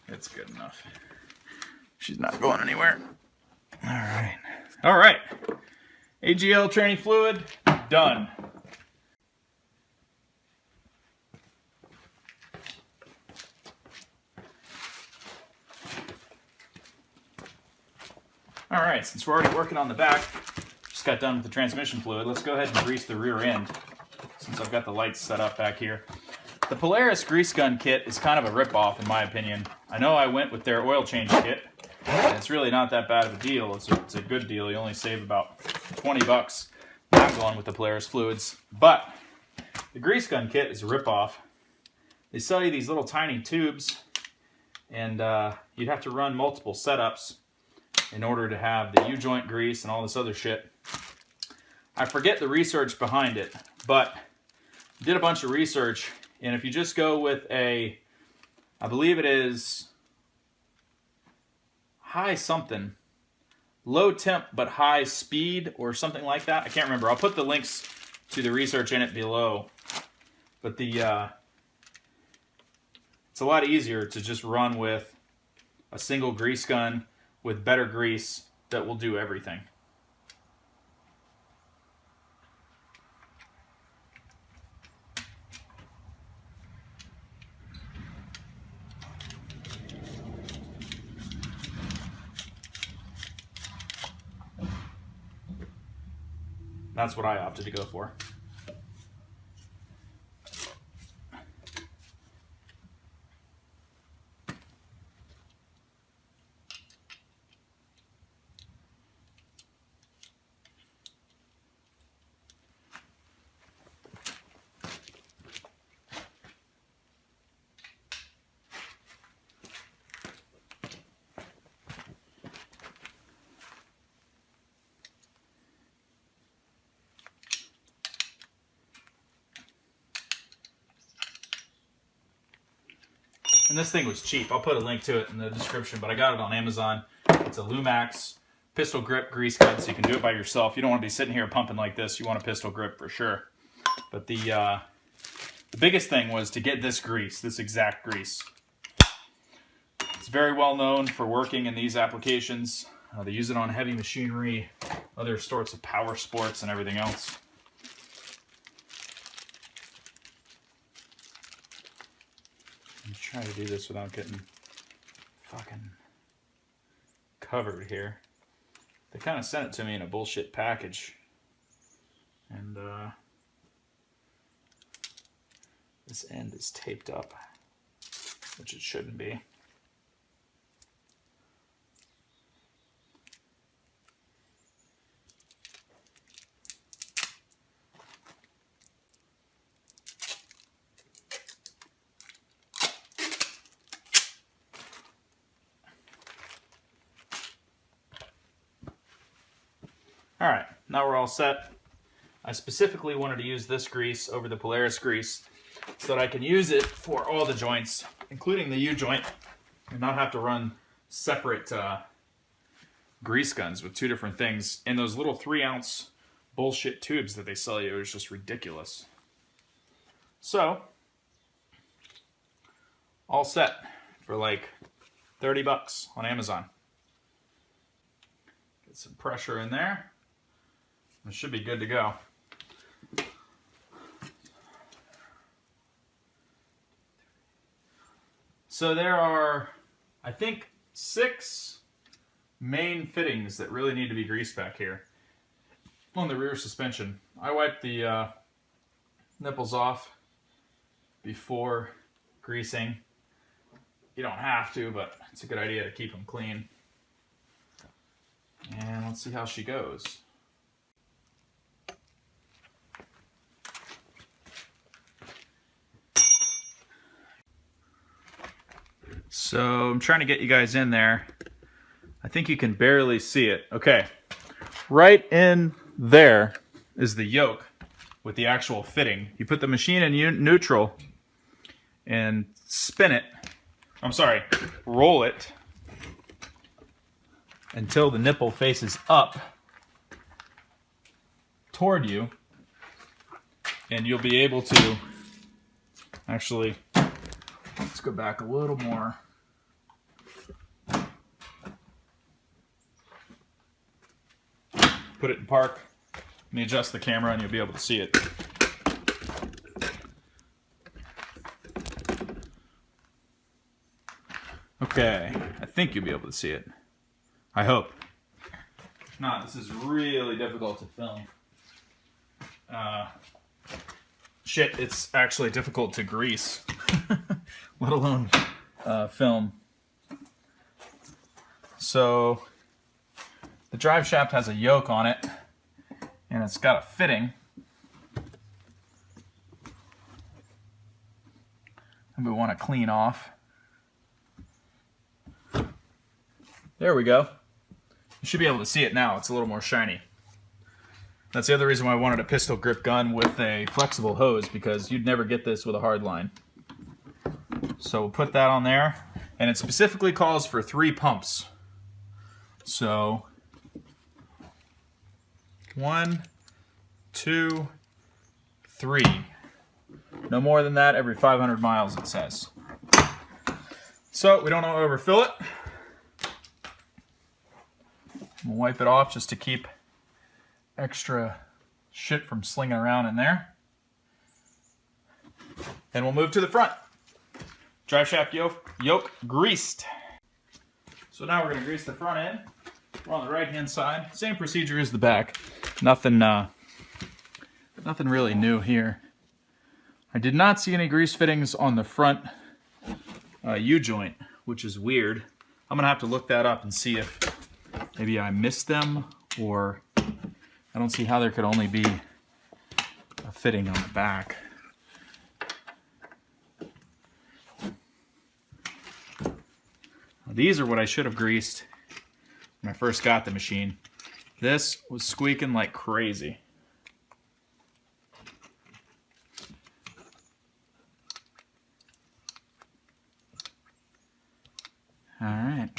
it's good enough. She's not going anywhere. All right. All right. AGL training fluid, done. All right, since we're already working on the back, just got done with the transmission fluid, let's go ahead and grease the rear end, since I've got the lights set up back here. The Polaris grease gun kit is kind of a rip-off, in my opinion. I know I went with their oil change kit, and it's really not that bad of a deal. It's a good deal. You only save about 20 bucks. I'm going with the Polaris fluids, but the grease gun kit is a rip-off. They sell you these little tiny tubes, and you'd have to run multiple setups in order to have the U-joint grease and all this other shit. I forget the research behind it, but I did a bunch of research, and if you just go with a, I believe it is high something, low temp but high speed or something like that. I can't remember. I'll put the links to the research in it below. But the it's a lot easier to just run with a single grease gun with better grease that will do everything. That's what I opted to go for. And this thing was cheap. I'll put a link to it in the description, but I got it on Amazon. It's a Lumax pistol grip grease gun, so you can do it by yourself. You don't want to be sitting here pumping like this. You want a pistol grip for sure. But the biggest thing was to get this grease, this exact grease. It's very well known for working in these applications. They use it on heavy machinery, other sorts of power sports, and everything else. I'm trying to do this without getting fucking covered here. They kind of sent it to me in a bullshit package. And this end is taped up, which it shouldn't be. All right, now we're all set. I specifically wanted to use this grease over the Polaris grease so that I can use it for all the joints, including the U-joint, and not have to run separate grease guns with two different things. And those little 3-ounce bullshit tubes that they sell you is just ridiculous. So, all set for like 30 bucks on Amazon. Get some pressure in there. It should be good to go. So there are, I think, 6 main fittings that really need to be greased back here on the rear suspension. I wiped the nipples off before greasing. You don't have to, but it's a good idea to keep them clean. And let's see how she goes. So I'm trying to get you guys in there. I think you can barely see it. Okay, right in there is the yoke with the actual fitting. You put the machine in neutral and spin it. I'm sorry, roll it until the nipple faces up toward you, and you'll be able to Actually, let's go back a little more. Put it in park. Let me adjust the camera and you'll be able to see it. Okay, I think you'll be able to see it. I hope. If not, this is really difficult to film. Shit, it's actually difficult to grease, let alone film. So, the drive shaft has a yoke on it, and it's got a fitting. And we want to clean off. There we go. You should be able to see it now. It's a little more shiny. That's the other reason why I wanted a pistol grip gun with a flexible hose, because you'd never get this with a hard line. So we'll put that on there, and it specifically calls for 3 pumps. So 1, 2, 3. No more than that every 500 miles, it says. So we don't want to overfill it. We'll wipe it off just to keep extra shit from slinging around in there. And we'll move to the front. Drive shaft yoke greased. So now we're going to grease the front end. We're on the right hand side. Same procedure as the back. Nothing really new here. I did not see any grease fittings on the front U-joint, which is weird. I'm going to have to look that up and see if maybe I missed them, or I don't see how there could only be a fitting on the back. These are what I should have greased when I first got the machine. This was squeaking like crazy. All right.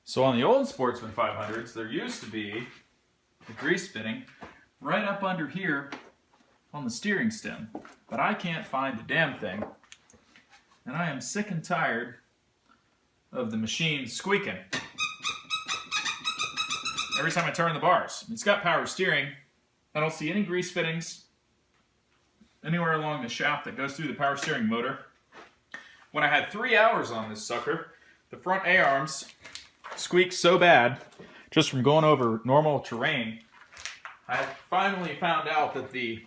So on the old Sportsman 500s, there used to be a grease fitting right up under here on the steering stem. But I can't find the damn thing. And I am sick and tired of the machine squeaking every time I turn the bars. It's got power steering. I don't see any grease fittings anywhere along the shaft that goes through the power steering motor. When I had 3 hours on this sucker, the front A-arms squeaked so bad just from going over normal terrain. I finally found out that the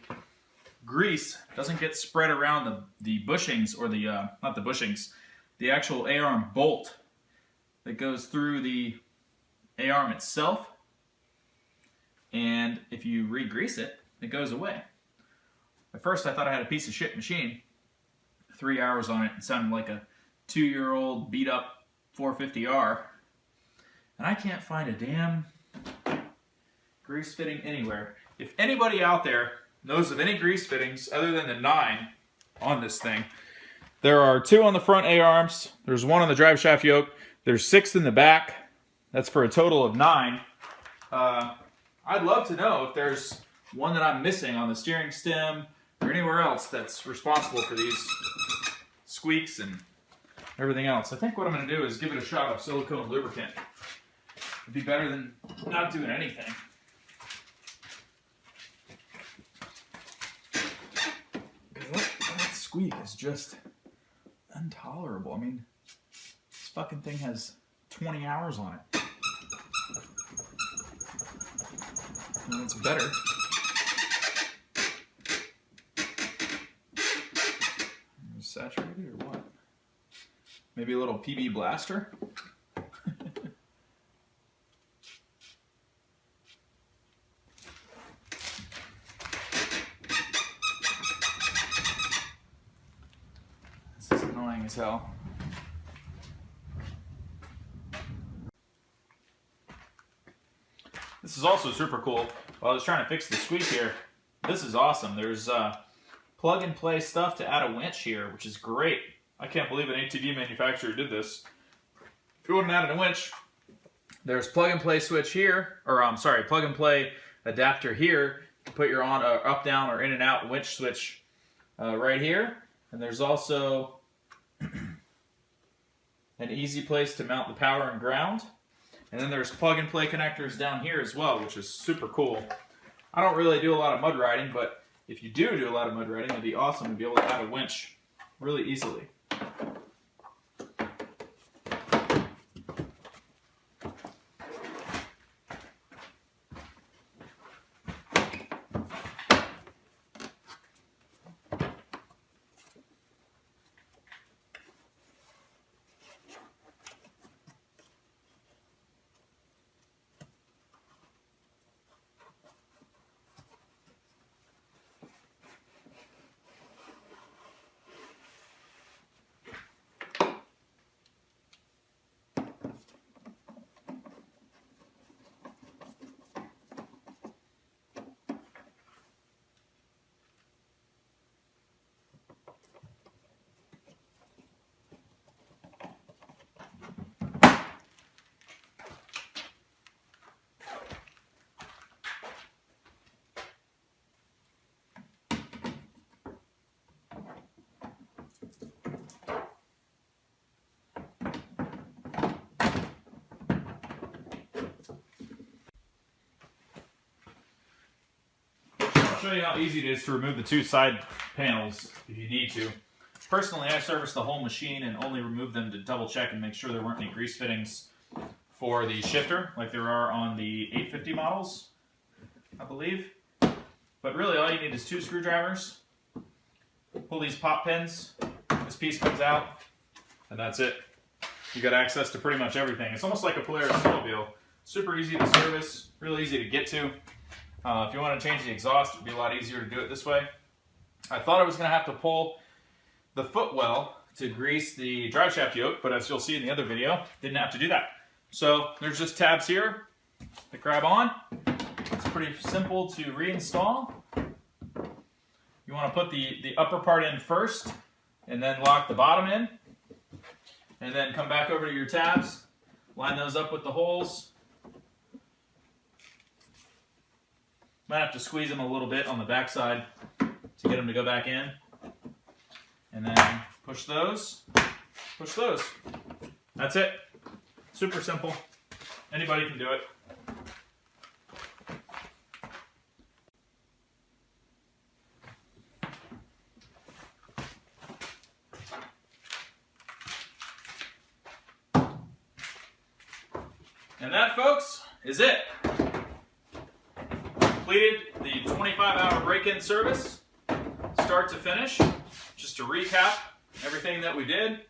grease doesn't get spread around the bushings, or the not the bushings, the actual A-arm bolt that goes through the A-arm itself. And if you re-grease it, it goes away. At first I thought I had a piece of shit machine. 3 hours on it, it sounded like a 2-year-old beat up 450R. And I can't find a damn grease fitting anywhere. If anybody out there knows of any grease fittings other than the 9 on this thing, there are 2 on the front A-arms, there's 1 on the drive shaft yoke, there's 6 in the back. That's for a total of 9. I'd love to know if there's one that I'm missing on the steering stem or anywhere else that's responsible for these squeaks and everything else. I think what I'm going to do is give it a shot of silicone lubricant. It'd be better than not doing anything. That squeak is just intolerable. I mean, this fucking thing has 20 hours on it. And it's better. Saturated or what? Maybe a little PB blaster? This is annoying as hell. This is also super cool. While I was trying to fix the squeak here, this is awesome. There's plug-and-play stuff to add a winch here, which is great. I can't believe an ATV manufacturer did this. If you wouldn't add a winch, There's plug and play switch here, or I'm sorry, plug and play adapter here. You can put your on up, down, or in and out winch switch right here. And there's also an easy place to mount the power and ground. And then there's plug and play connectors down here as well, which is super cool. I don't really do a lot of mud riding, but if you do a lot of mud riding, it'd be awesome to be able to add a winch really easily. I'll show you how easy it is to remove the two side panels if you need to. Personally, I serviced the whole machine and only removed them to double check and make sure there weren't any grease fittings for the shifter like there are on the 850 models, I believe. But really all you need is 2 screwdrivers. Pull these pop pins, this piece comes out, and that's it. You got access to pretty much everything. It's almost like a Polaris snowmobile. Super easy to service, really easy to get to. If you want to change the exhaust, it would be a lot easier to do it this way. I thought I was going to have to pull the footwell to grease the drive shaft yoke, but as you'll see in the other video, didn't have to do that. So there's just tabs here that grab on. It's pretty simple to reinstall. You want to put the upper part in first and then lock the bottom in. And then come back over to your tabs, line those up with the holes. Might have to squeeze them a little bit on the back side to get them to go back in. And then push those, push those. That's it. Super simple. Anybody can do it. And that, folks, is it. Completed the 25-hour break-in service, start to finish. Just to recap everything that we did,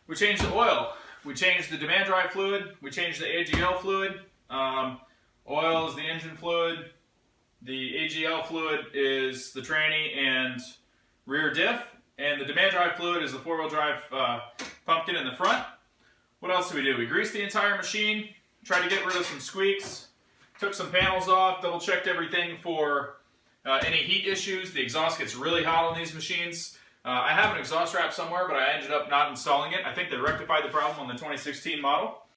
we changed the oil, we changed the demand drive fluid, we changed the AGL fluid. Oil is the engine fluid, the AGL fluid is the tranny and rear diff, and the demand drive fluid is the four-wheel drive pumpkin in the front. What else did we do? We greased the entire machine, tried to get rid of some squeaks, took some panels off, double-checked everything for any heat issues. The exhaust gets really hot on these machines. I have an exhaust wrap somewhere, but I ended up not installing it. I think they rectified the problem on the 2016 model.